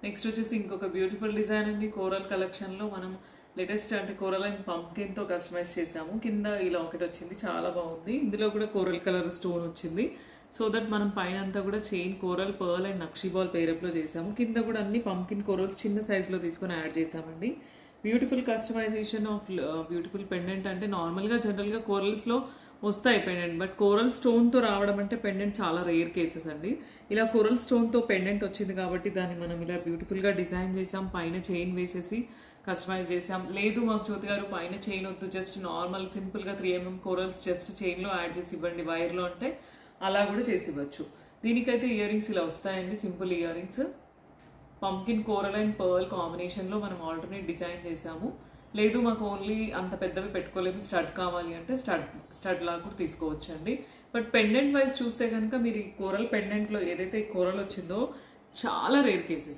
Next వచ్చేసి ఇంకొక beautiful design అండి. కోరల్ కలెక్షన్లో మనం లేటెస్ట్ అంటే కోరల్ అండ్ పంకిన్తో కస్టమైజ్ చేసాము. కింద ఈ లాకెట్ వచ్చింది, చాలా బాగుంది. ఇందులో కూడా కోరల్ కలర్ స్టోన్ వచ్చింది. సో దట్ మనం పైన అంతా కూడా చైన్ కోరల్, పర్ల్ అండ్ నక్షి బాల్ పేరప్లో చేసాము. కింద కూడా అన్ని పంకిన్ కోరల్స్ చిన్న సైజులో తీసుకొని యాడ్ చేసామండి. Beautiful customization of beautiful pendant. అంటే నార్మల్గా జనరల్గా కోరల్స్లో వస్తాయి పెండెంట్, బట్ కోరల్ స్టోన్తో రావడం అంటే పెండెంట్ చాలా రేర్ కేసెస్ అండి. ఇలా కోరల్ స్టోన్తో పెండెంట్ వచ్చింది కాబట్టి దాన్ని మనం ఇలా బ్యూటిఫుల్గా డిజైన్ చేసాం. పైన చైన్ వేసేసి కస్టమైజ్ చేసాం. లేదు మాకు జ్యోతి గారు పైన చైన్ వద్దు, జస్ట్ నార్మల్ సింపుల్గా 3mm కోరల్స్ జస్ట్ చైన్లో యాడ్ చేసి ఇవ్వండి వైర్లో అంటే అలా కూడా చేసి ఇవ్వచ్చు. దీనికైతే ఇయర్ రింగ్స్ ఇలా వస్తాయండి, simple ear rings. Pumpkin coral and pearl కాంబినేషన్లో మనం ఆల్టర్నేట్ డిజైన్ చేసాము. లేదు మాకు ఓన్లీ అంత పెద్దవి పెట్టుకోలేము, స్టడ్ కావాలి అంటే స్టడ్ లాగా కూడా తీసుకోవచ్చు అండి. బట్ పెండెంట్ వైజ్ చూస్తే కనుక మీరు ఈ కోరల్ పెండెంట్లో ఏదైతే కోరల్ వచ్చిందో చాలా రేర్ కేసెస్.